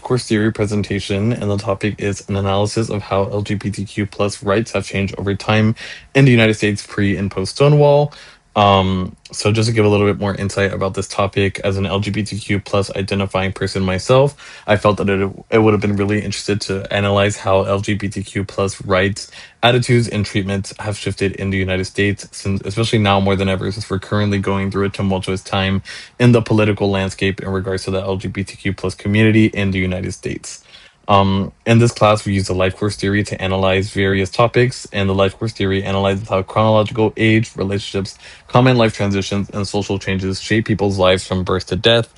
course theory presentation, and the topic is an analysis of how LGBTQ plus rights have changed over time in the United States pre and post Stonewall. So just to give a little bit more insight about this topic, as an LGBTQ plus identifying person myself, I felt that it would have been really interested to analyze how LGBTQ plus rights, attitudes, and treatments have shifted in the United States, since especially now more than ever, since we're currently going through a tumultuous time in the political landscape in regards to the LGBTQ plus community in the United States. In this class, we use the life course theory to analyze various topics, and the life course theory analyzes how chronological age, relationships, common life transitions, and social changes shape people's lives from birth to death.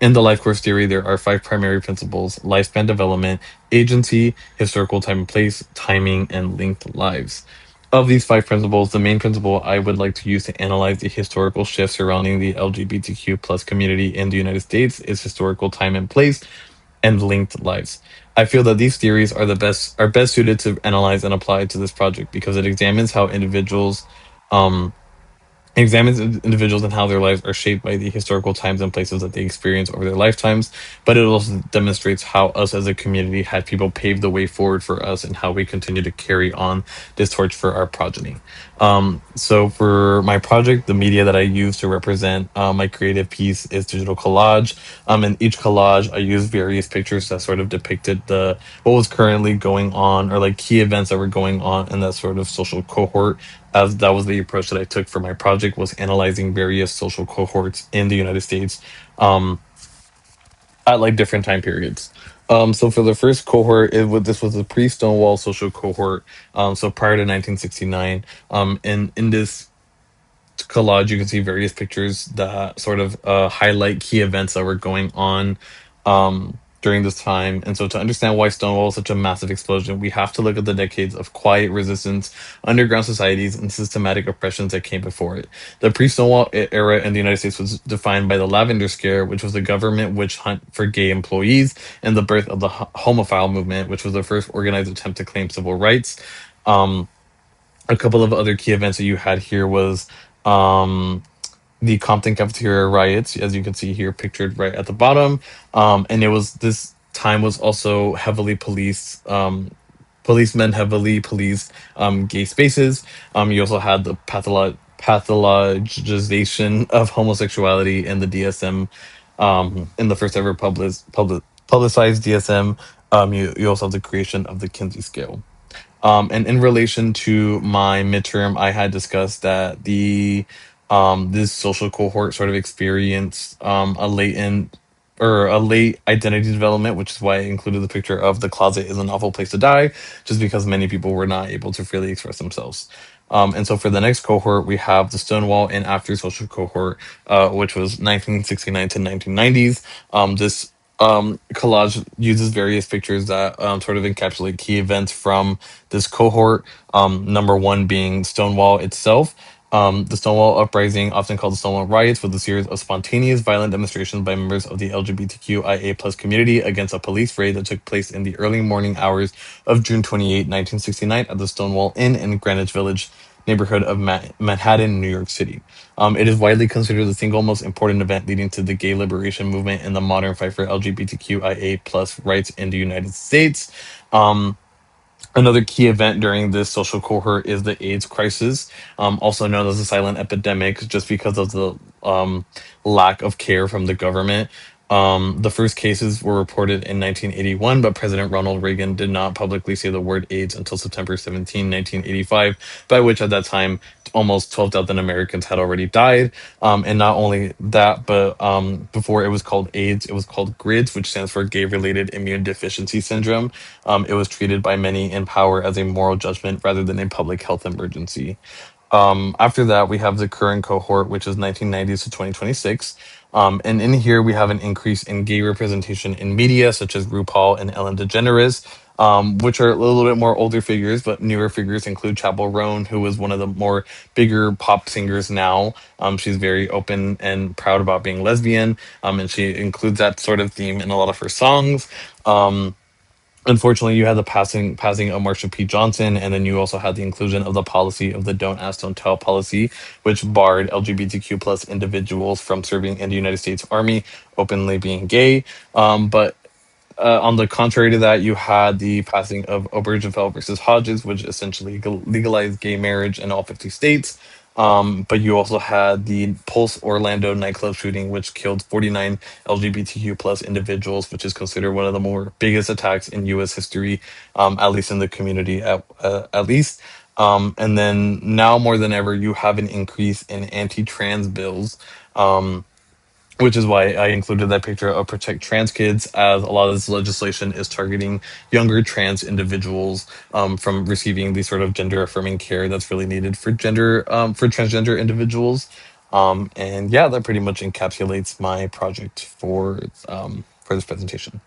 In the life course theory, there are five primary principles: lifespan development, agency, historical time and place, timing, and linked lives. Of these five principles, the main principle I would like to use to analyze the historical shifts surrounding the LGBTQ plus community in the United States is historical time and place and linked lives. I feel that these theories are best suited to analyze and apply to this project because it examines how um, individuals and how their lives are shaped by the historical times and places that they experience over their lifetimes, but it also demonstrates how us as a community had people pave the way forward for us and how we continue to carry on this torch for our progeny. So for my project, the media that I use to represent my creative piece is digital collage. In each collage, I use various pictures that sort of depicted the what was currently going on or like key events that were going on in that sort of social cohort, as that was the approach that I took for my project, was analyzing various social cohorts in the United States um, at like different time periods. So for the first cohort, this was a pre-Stonewall social cohort. So prior to 1969, in this collage, you can see various pictures that sort of highlight key events that were going on during this time. And so, to understand why Stonewall was such a massive explosion, we have to look at the decades of quiet resistance, underground societies, and systematic oppressions that came before it. The pre-Stonewall era in the United States was defined by the Lavender Scare, which was a government witch hunt for gay employees, and the birth of the homophile movement, which was the first organized attempt to claim civil rights. Um, a couple of other key events that you had here was um, the Compton cafeteria riots, as you can see here, pictured right at the bottom. And it was this time was also heavily policed. Policemen heavily policed gay spaces. You also had the pathologization of homosexuality in the DSM, in the first ever publicized DSM. You also have the creation of the Kinsey scale. And in relation to my midterm, I had discussed that the this social cohort sort of experienced a late identity development, which is why I included the picture of the closet is an awful place to die, just because many people were not able to freely express themselves. And so for the next cohort, we have the Stonewall and after social cohort, which was 1969 to 1990s. This collage uses various pictures that sort of encapsulate key events from this cohort. Number one being Stonewall itself. The Stonewall Uprising, often called the Stonewall Riots, was a series of spontaneous violent demonstrations by members of the LGBTQIA plus community against a police raid that took place in the early morning hours of June 28, 1969 at the Stonewall Inn in Greenwich Village neighborhood of Manhattan, New York City. It is widely considered the single most important event leading to the gay liberation movement and the modern fight for LGBTQIA plus rights in the United States. Um, Another key event during this social cohort is the AIDS crisis, also known as the silent epidemic, just because of the lack of care from the government. The first cases were reported in 1981, but President Ronald Reagan did not publicly say the word AIDS until September 17, 1985, by which at that time almost 12,000 Americans had already died. And not only that, but before it was called AIDS, it was called GRIDS, which stands for Gay Related Immune Deficiency Syndrome. It was treated by many in power as a moral judgment rather than a public health emergency. After that, we have the current cohort, which is 1990s to 2026. And in here, we have an increase in gay representation in media, such as RuPaul and Ellen DeGeneres, which are a little bit more older figures, but newer figures include Chapel Roan, who is one of the more bigger pop singers now. She's very open and proud about being lesbian, and she includes that sort of theme in a lot of her songs. Um, Unfortunately, you had the passing of Marsha P. Johnson, and then you also had the inclusion of the policy of the "Don't Ask, Don't Tell" policy, which barred LGBTQ plus individuals from serving in the United States Army, openly being gay. But on the contrary to that, you had the passing of Obergefell versus Hodges, which essentially legalized gay marriage in all 50 states. But you also had the Pulse Orlando nightclub shooting, which killed 49 LGBTQ plus individuals, which is considered one of the more biggest attacks in U.S. history, at least in the community, at least. And then now more than ever, you have an increase in anti-trans bills. Um, which is why I included that picture of Protect Trans Kids, as a lot of this legislation is targeting younger trans individuals from receiving the sort of gender affirming care that's really needed for for transgender individuals. And yeah, that pretty much encapsulates my project for this presentation.